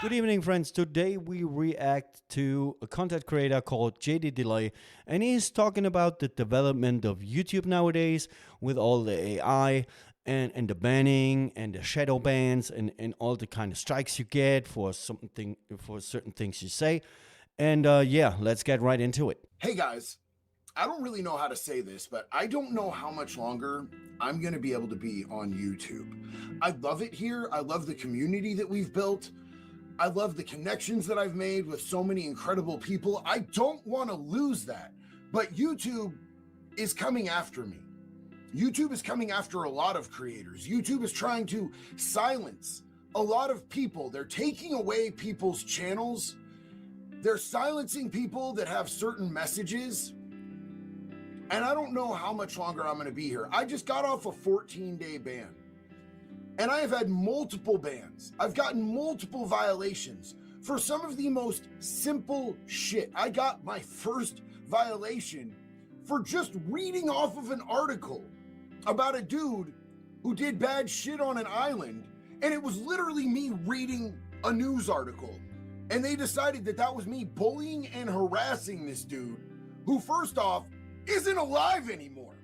Good evening, friends. Today we react to a content creator called JD Delay, and he's talking about the development of YouTube nowadays with all the AI and the banning and the shadow bans and all the kind of strikes you get for something for certain things you say. And yeah, let's get right into it. Hey guys, I don't really know how to say this, but I don't know how much longer I'm going to be able to be on YouTube. I love it here. I love the community that we've built. I love the connections that I've made with so many incredible people. I don't want to lose that, but YouTube is coming after me. YouTube is coming after a lot of creators. YouTube is trying to silence a lot of people. They're taking away people's channels. They're silencing people that have certain messages. And I don't know how much longer I'm going to be here. I just got off a 14-day ban. And I have had multiple bans. I've gotten multiple violations for some of the most simple shit. I got my first violation for just reading off of an article about a dude who did bad shit on an island. And it was literally me reading a news article. And they decided that that was me bullying and harassing this dude who, first off, isn't alive anymore.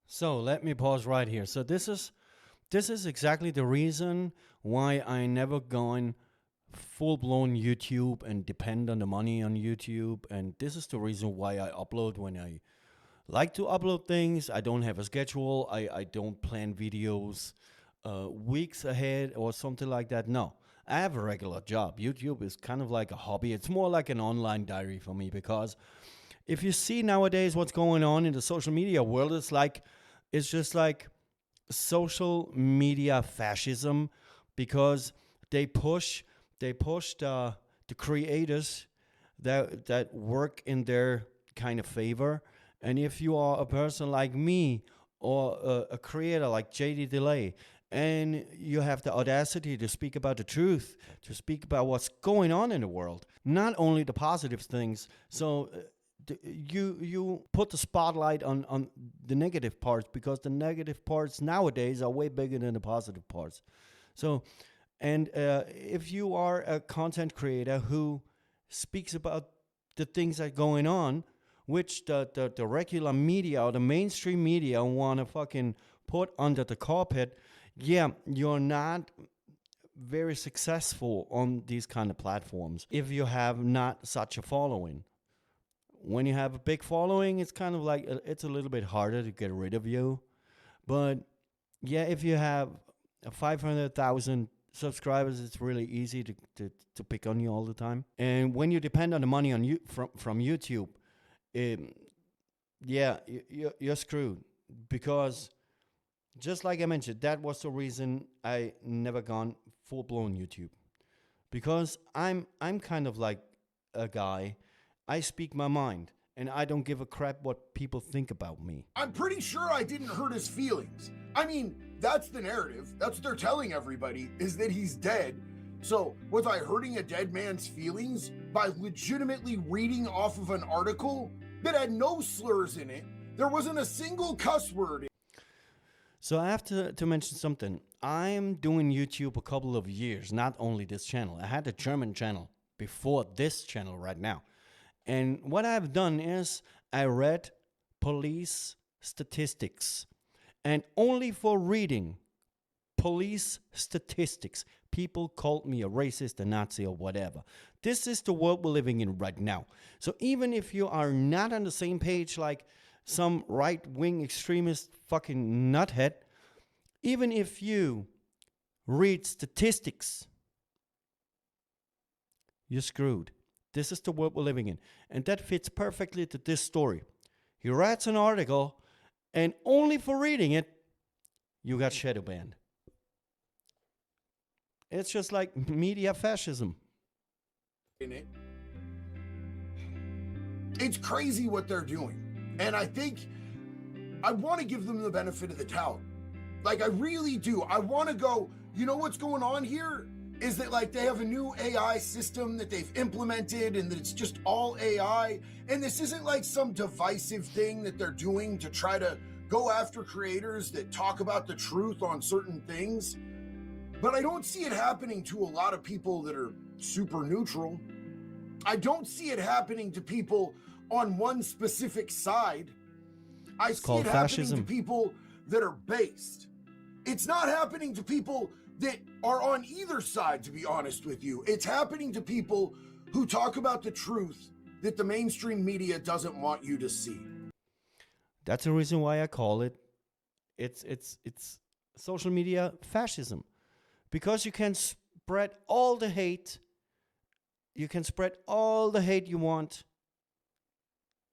So let me pause right here. So this is exactly the reason why I never gone full-blown YouTube and depend on the money on YouTube. And this is the reason why I upload when I like to upload things. I don't have a schedule. I don't plan videos weeks ahead or something like that. No, I have a regular job. YouTube is kind of like a hobby. It's more like an online diary for me, because if you see nowadays what's going on in the social media world, it's just like social media fascism, because they push the creators that work in their kind of favor. And if you are a person like me or a creator like JD Delay, and you have the audacity to speak about the truth, to speak about what's going on in the world, not only the positive things. So you put the spotlight on the negative parts, because the negative parts nowadays are way bigger than the positive parts. So, and if you are a content creator who speaks about the things that are going on, which the regular media or the mainstream media want to fucking put under the carpet, yeah, you're not very successful on these kind of platforms if you have not such a following. When you have a big following, it's kind of like it's a little bit harder to get rid of you. But yeah, if you have 500,000 subscribers, it's really easy to pick on you all the time. And when you depend on the money on you from YouTube, yeah, you're screwed, because just like I mentioned, that was the reason I never gone full-blown YouTube, because I'm kind of like a guy. I speak my mind, and I don't give a crap what people think about me. I'm pretty sure I didn't hurt his feelings. I mean, that's the narrative. That's what they're telling everybody, is that he's dead. So was I hurting a dead man's feelings by legitimately reading off of an article that had no slurs in it? There wasn't a single cuss word. So I have to mention something. I'm doing YouTube a couple of years, not only this channel. I had a German channel before this channel right now. And what I've done is I read police statistics. And only for reading police statistics, people called me a racist, a Nazi, or whatever. This is the world we're living in right now. So even if you are not on the same page like some right-wing extremist fucking nuthead, even if you read statistics, you're screwed. This is the world we're living in. And that fits perfectly to this story. He writes an article, and only for reading it, you got shadow banned. It's just like media fascism. In it. It's crazy what they're doing. And I think I want to give them the benefit of the doubt. Like, I really do. I want to go, you know what's going on here? Is that like they have a new AI system that they've implemented, and that it's just all AI. And this isn't like some divisive thing that they're doing to try to go after creators that talk about the truth on certain things. But I don't see it happening to a lot of people that are super neutral. I don't see it happening to people on one specific side. I see it happening to people that are based. It's not happening to people that are on either side, to be honest with you. It's happening to people who talk about the truth that the mainstream media doesn't want you to see. That's the reason why I call it, it's social media fascism. Because you can spread all the hate, you can spread all the hate you want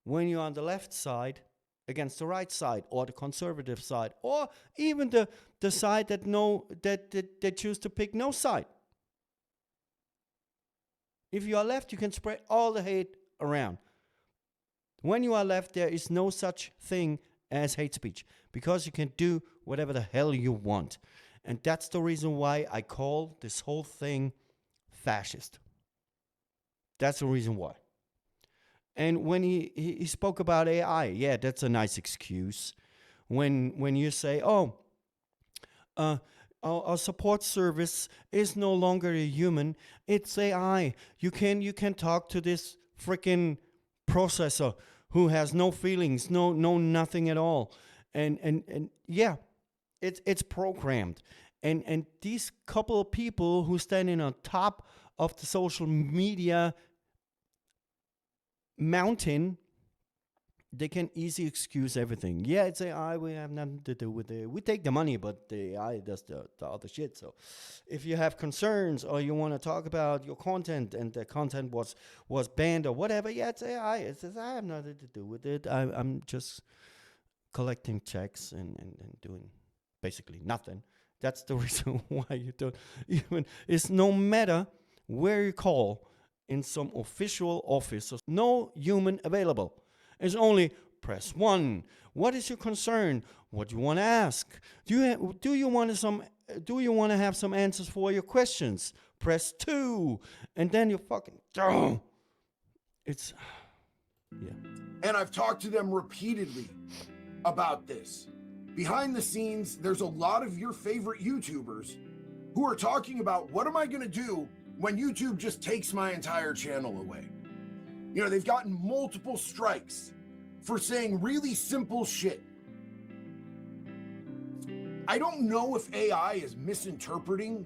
when you're on the left side against the right side, or the conservative side, or even the side that choose to pick no side. If you are left, you can spread all the hate around. When you are left, there is no such thing as hate speech, because you can do whatever the hell you want. And that's the reason why I call this whole thing fascist. That's the reason why. And when he spoke about AI, yeah, that's a nice excuse. When you say, our support service is no longer a human, it's AI. You can talk to this freaking processor who has no feelings, no nothing at all. And yeah, it's programmed. And these couple of people who standing on top of the social media mountain, they can easily excuse everything. Yeah, it's AI, we have nothing to do with it. We take the money, but the AI does the other shit. So if you have concerns or you want to talk about your content and the content was banned or whatever, yeah, it's AI. It says, I have nothing to do with it. I'm just collecting checks and doing basically nothing. That's the reason why you don't even, it's no matter where you call in some official office, no human available. It's only press 1. What is your concern? What do you want to ask? Do you want to have some answers for your questions? Press 2, and then you fucking it's yeah. And I've talked to them repeatedly about this. Behind the scenes, there's a lot of your favorite YouTubers who are talking about, what am I going to do when YouTube just takes my entire channel away? You know, they've gotten multiple strikes for saying really simple shit. I don't know if AI is misinterpreting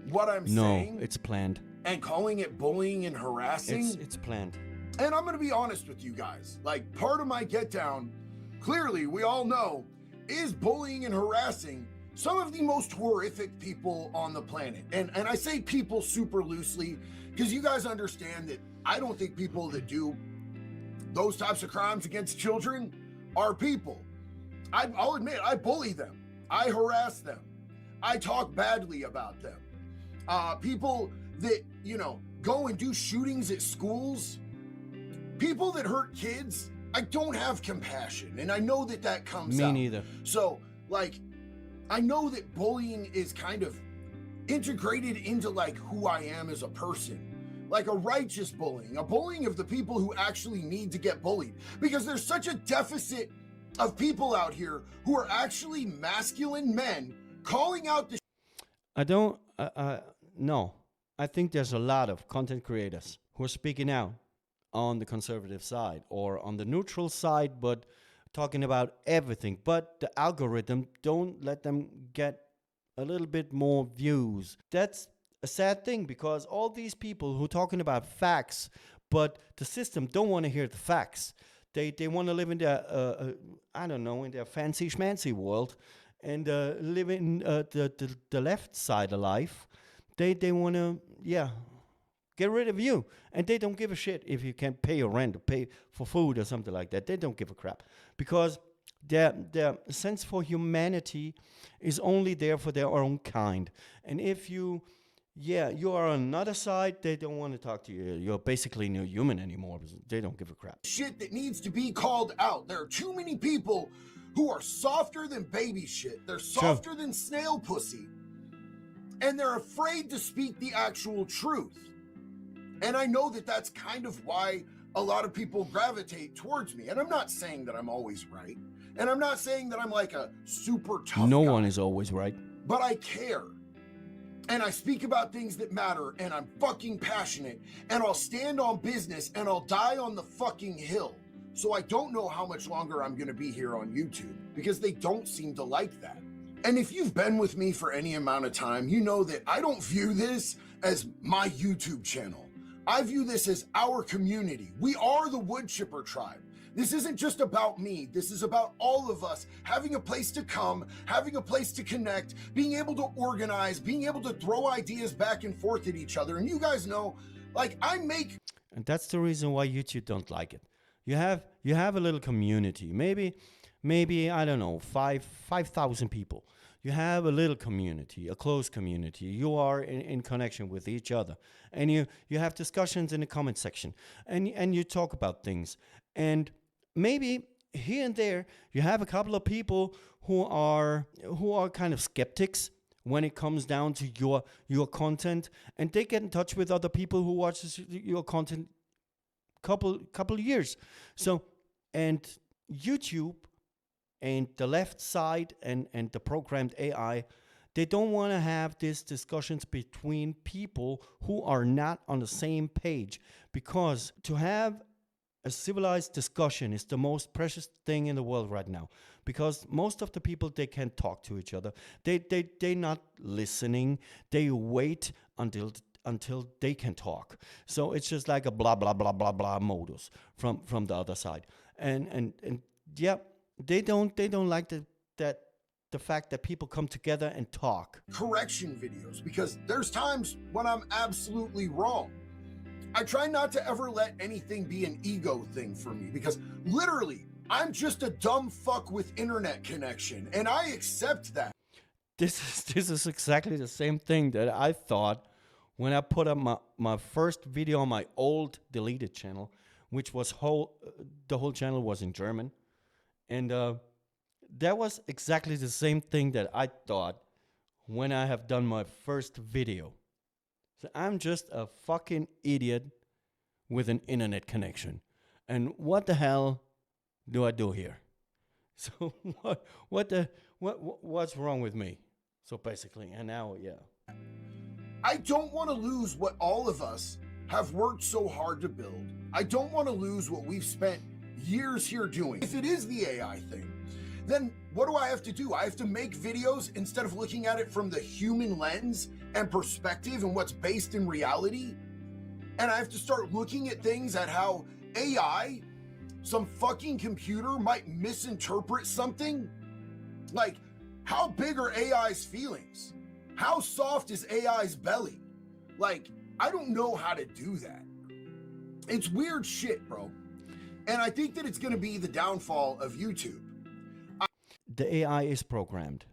what I'm saying. No, it's planned. And calling it bullying and harassing. It's planned. And I'm going to be honest with you guys. Like, part of my get down, clearly, we all know, is bullying and harassing some of the most horrific people on the planet. And I say people super loosely, because you guys understand that I don't think people that do those types of crimes against children are people. I'll admit, I bully them. I harass them. I talk badly about them. People that, you know, go and do shootings at schools, people that hurt kids, I don't have compassion. And I know that comes out. Me neither. So, like, I know that bullying is kind of integrated into like who I am as a person. Like a righteous bullying, a bullying of the people who actually need to get bullied, because there's such a deficit of people out here who are actually masculine men calling out the no. I think there's a lot of content creators who are speaking out on the conservative side or on the neutral side, but talking about everything. But the algorithm don't let them get a little bit more views. That's a sad thing, because all these people who are talking about facts, but the system don't want to hear the facts. They want to live in their, I don't know, in their fancy schmancy world and live in the left side of life. They want to, get rid of you. And they don't give a shit if you can't pay your rent or pay for food or something like that. They don't give a crap, because their sense for humanity is only there for their own kind. And if you are on another side, they don't want to talk to you. You're basically no human anymore. They don't give a crap. Shit that needs to be called out. There are too many people who are softer than baby shit. They're softer than snail pussy. And they're afraid to speak the actual truth. And I know that that's kind of why a lot of people gravitate towards me. And I'm not saying that I'm always right. And I'm not saying that I'm like a super tough No guy, one is always right. but I care. and I speak about things that matter, and I'm fucking passionate, and I'll stand on business, and I'll die on the fucking hill. So I don't know how much longer I'm gonna be here on YouTube, because they don't seem to like that. And if you've been with me for any amount of time, you know that I don't view this as my YouTube channel. I view this as our community. We are the Wood Chipper tribe. This isn't just about me. This is about all of us having a place to come, having a place to connect, being able to organize, being able to throw ideas back and forth at each other. And you guys know, like, I make... And that's the reason why YouTube don't like it. You have a little community, maybe I don't know, 5,000 people. You have a little community, a close community. You are in connection with each other, and you have discussions in the comment section, and you talk about things. And maybe here and there you have a couple of people who are kind of skeptics when it comes down to your content, and they get in touch with other people who watches your content couple years. So, and YouTube and the left side and the programmed AI, they don't want to have these discussions between people who are not on the same page, because to have a civilized discussion is the most precious thing in the world right now, because most of the people, they can't talk to each other. They're not listening. They wait until they can talk. So it's just like a blah blah blah blah blah modus from the other side. And yeah, they don't like the fact that people come together and talk. Correction videos, because there's times when I'm absolutely wrong. I try not to ever let anything be an ego thing for me, because literally I'm just a dumb fuck with internet connection, and I accept that. This is exactly the same thing that I thought when I put up my first video on my old deleted channel, which was the whole channel was in German. And that was exactly the same thing that I thought when I have done my first video. So I'm just a fucking idiot with an internet connection. And what the hell do I do here? So what's wrong with me? So basically, and now, yeah. I don't want to lose what all of us have worked so hard to build. I don't want to lose what we've spent years here doing. If it is the AI thing, then what do I have to do? I have to make videos instead of looking at it from the human lens and perspective and what's based in reality. And I have to start looking at things at how AI, some fucking computer, might misinterpret something. Like, how big are AI's feelings? How soft is AI's belly? Like, I don't know how to do that. It's weird shit, bro. And I think that it's going to be the downfall of YouTube. The AI is programmed,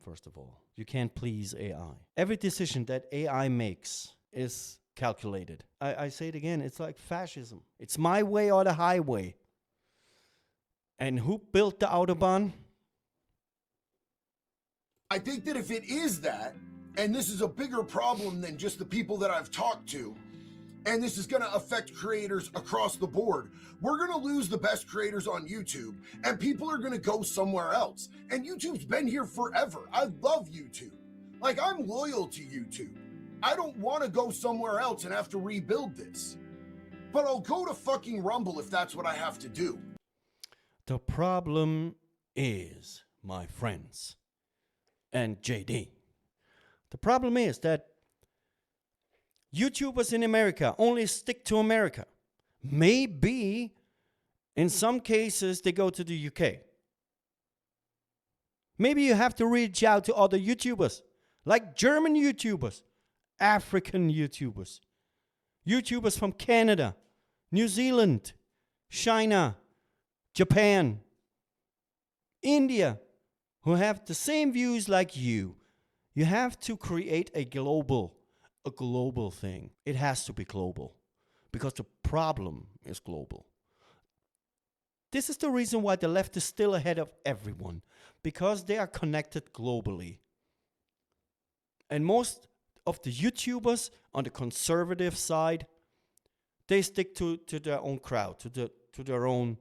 first of all. You can't please AI. Every decision that AI makes is calculated. I say it again, it's like fascism. It's my way or the highway. And who built the Autobahn? I think that if it is that, and this is a bigger problem than just the people that I've talked to, and this is going to affect creators across the board, we're going to lose the best creators on YouTube, and people are going to go somewhere else. And YouTube's been here forever. I love YouTube. Like, I'm loyal to YouTube. I don't want to go somewhere else and have to rebuild this. But I'll go to fucking Rumble if that's what I have to do. The problem is, my friends, and JD, the problem is that YouTubers in America only stick to America. Maybe in some cases they go to the UK. Maybe you have to reach out to other YouTubers, like German YouTubers, African YouTubers, YouTubers from Canada, New Zealand, China, Japan, India, who have the same views like you. You have to create a global thing. It has to be global because the problem is global. This is the reason why the left is still ahead of everyone, because they are connected globally. And most of the YouTubers on the conservative side, they stick to their own crowd, to their own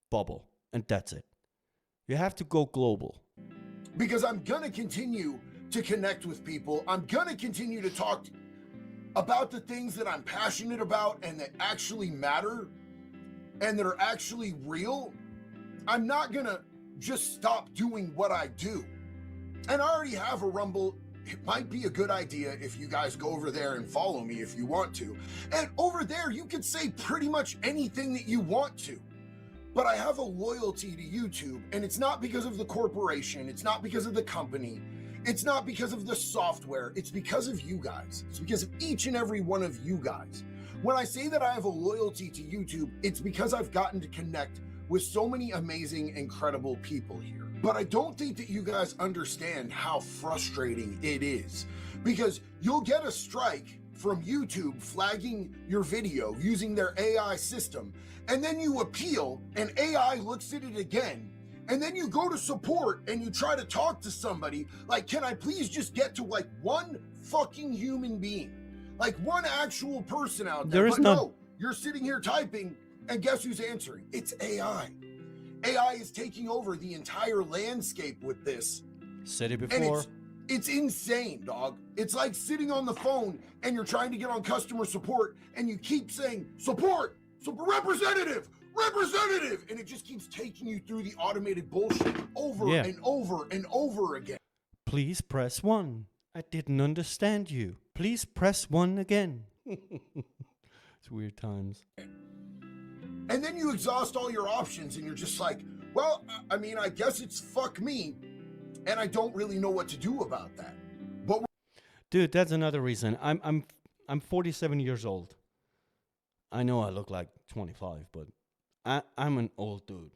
bubble, and that's it. You have to go global. Because I'm going to continue to connect with people. I'm going to continue to talk about the things that I'm passionate about and that actually matter and that are actually real. I'm not going to just stop doing what I do. And I already have a Rumble. It might be a good idea if you guys go over there and follow me if you want to. And over there, you can say pretty much anything that you want to. But I have a loyalty to YouTube, and it's not because of the corporation. It's not because of the company. It's not because of the software. It's because of you guys. It's because of each and every one of you guys. When I say that I have a loyalty to YouTube, it's because I've gotten to connect with so many amazing, incredible people here. But I don't think that you guys understand how frustrating it is, because you'll get a strike from YouTube flagging your video using their AI system, and then you appeal and AI looks at it again, and then you go to support and you try to talk to somebody like, can I please just get to like one fucking human being, like one actual person out there? But no, you're sitting here typing, and guess who's answering? It's AI. AI is taking over the entire landscape with this. Said it before. It's insane, dog. It's like sitting on the phone and you're trying to get on customer support and you keep saying, support, representative, and it just keeps taking you through the automated bullshit over and over and over again. Please press 1. I didn't understand you. Please press 1 again. It's weird times. And then you exhaust all your options and you're just like, well, I mean, I guess it's fuck me. And I don't really know what to do about that. But dude, that's another reason. I'm 47 years old. I know I look like 25, but I'm an old dude.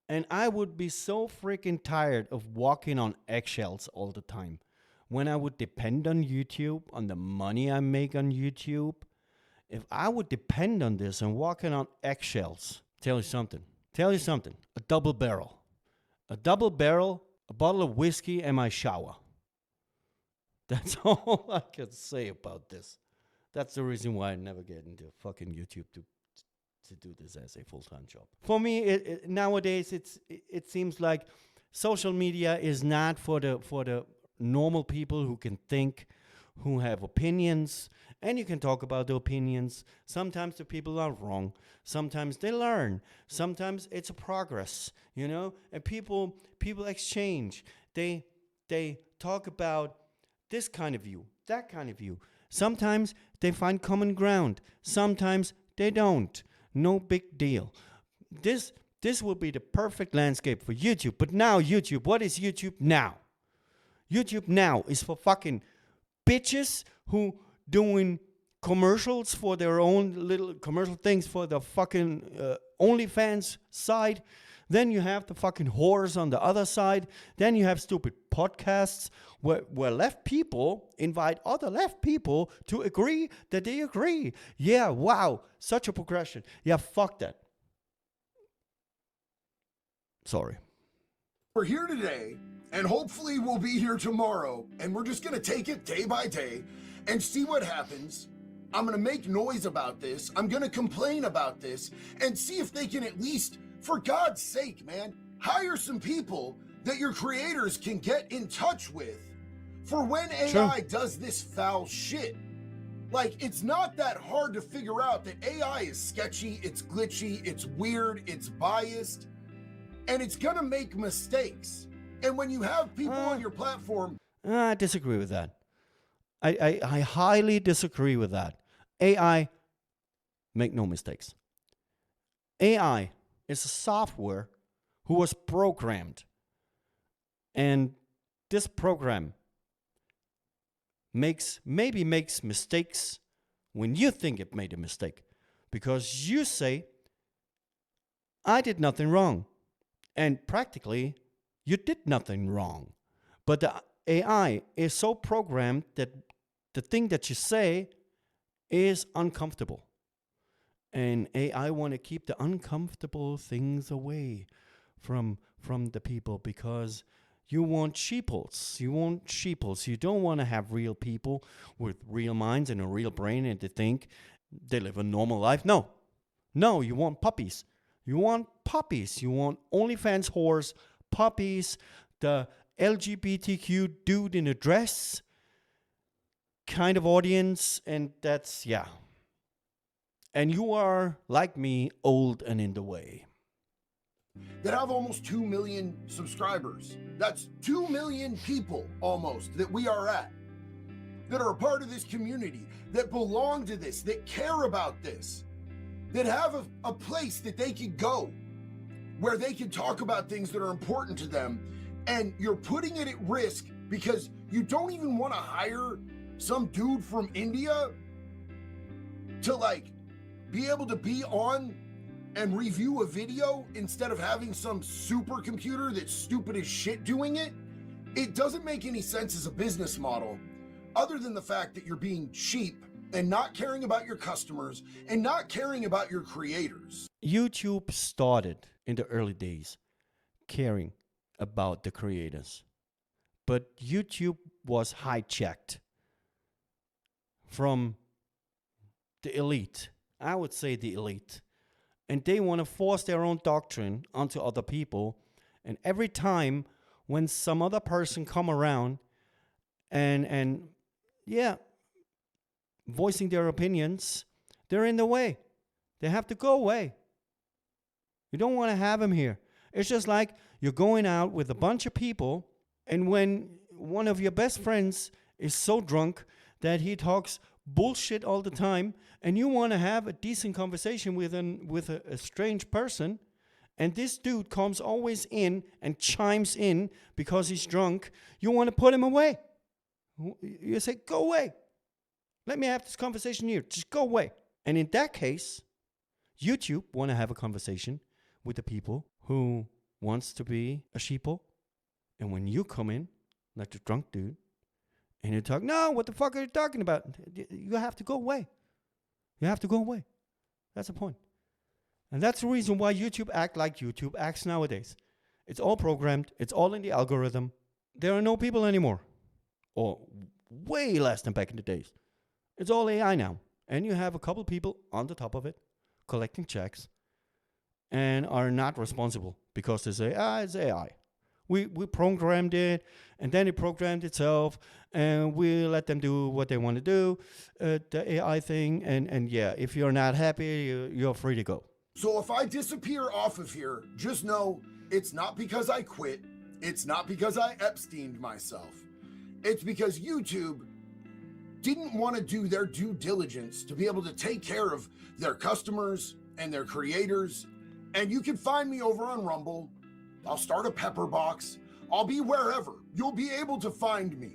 And I would be so freaking tired of walking on eggshells all the time. When I would depend on YouTube, on the money I make on YouTube, if I would depend on this and walking on eggshells, tell you something, a double barrel, a bottle of whiskey, and my shower. That's all I can say about this. That's the reason why I never get into fucking YouTube to do this as a full-time job. For me, nowadays it seems like social media is not for the normal people who can think, who have opinions, and you can talk about the opinions. Sometimes the people are wrong. Sometimes they learn. Sometimes it's a progress, you know? And people exchange. They talk about this kind of view, that kind of view. Sometimes they find common ground. Sometimes they don't. No big deal. This will be the perfect landscape for YouTube. But now YouTube, what is YouTube now? YouTube now is for fucking bitches who doing commercials for their own little commercial things for the fucking OnlyFans side. Then you have the fucking whores on the other side. Then you have stupid podcasts where left people invite other left people to agree that they agree. Yeah, wow, such a progression. Yeah, fuck that. Sorry. We're here today, and hopefully we'll be here tomorrow, and we're just gonna take it day by day and see what happens. I'm gonna make noise about this. I'm gonna complain about this and see if they can at least, for God's sake, man, hire some people that your creators can get in touch with for when AI does this foul shit. Like, it's not that hard to figure out that AI is sketchy, it's glitchy, it's weird, it's biased, and it's gonna make mistakes. And when you have people on your platform... I disagree with that. I highly disagree with that. AI, make no mistakes. AI is a software who was programmed. And this program maybe makes mistakes when you think it made a mistake. Because you say, I did nothing wrong. And practically, you did nothing wrong. But the AI is so programmed that the thing that you say is uncomfortable. And AI want to keep the uncomfortable things away from the people because you want sheeples. You want sheeples. You don't want to have real people with real minds and a real brain and to think they live a normal life. No, you want puppies. You want puppies. You want OnlyFans whores, puppies, the LGBTQ dude in a dress kind of audience, and that's, yeah. And you are, like me, old and in the way. That have almost 2 million subscribers. That's 2 million people almost that we are at, that are a part of this community, that belong to this, that care about this, that have a place that they can go where they can talk about things that are important to them. And you're putting it at risk because you don't even want to hire some dude from India to like be able to be on and review a video instead of having some supercomputer that's stupid as shit doing it. It doesn't make any sense as a business model, other than the fact that you're being cheap and not caring about your customers and not caring about your creators. YouTube started in the early days caring about the creators, but YouTube was hijacked from the elite. I would say the elite. And they want to force their own doctrine onto other people. And every time when some other person come around and voicing their opinions, they're in the way. They have to go away. You don't want to have them here. It's just like you're going out with a bunch of people, and when one of your best friends is so drunk that he talks bullshit all the time, and you want to have a decent conversation with a strange person, and this dude comes always in and chimes in because he's drunk, you want to put him away. You say, go away. Let me have this conversation here. Just go away. And in that case, YouTube want to have a conversation with the people who wants to be a sheeple. And when you come in, like the drunk dude, and you talk, no, what the fuck are you talking about? You have to go away. You have to go away. That's the point. And that's the reason why YouTube act like YouTube acts nowadays. It's all programmed. It's all in the algorithm. There are no people anymore. Or way less than back in the days. It's all AI now. And you have a couple people on the top of it collecting checks and are not responsible because they say, it's AI. We programmed it, and then it programmed itself, and we let them do what they want to do, the AI thing, and yeah, if you're not happy, you're free to go. So if I disappear off of here, just know it's not because I quit. It's not because I Epsteined myself. It's because YouTube didn't want to do their due diligence to be able to take care of their customers and their creators. And you can find me over on Rumble. I'll start a pepper box. I'll be wherever. You'll be able to find me.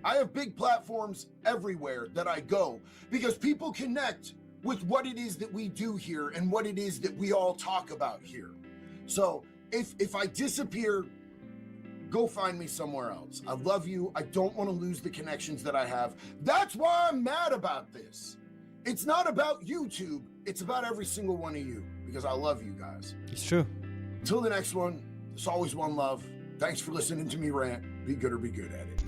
I have big platforms everywhere that I go because people connect with what it is that we do here and what it is that we all talk about here. So if I disappear, go find me somewhere else. I love you. I don't want to lose the connections that I have. That's why I'm mad about this. It's not about YouTube. It's about every single one of you because I love you guys. It's true. Until the next one, it's always one love. Thanks for listening to me rant. Be good or be good at it.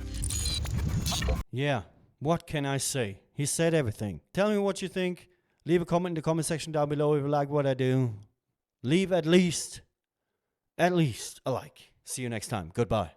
Yeah, what can I say? He said everything. Tell me what you think. Leave a comment in the comment section down below if you like what I do. Leave at least a like. See you next time. Goodbye.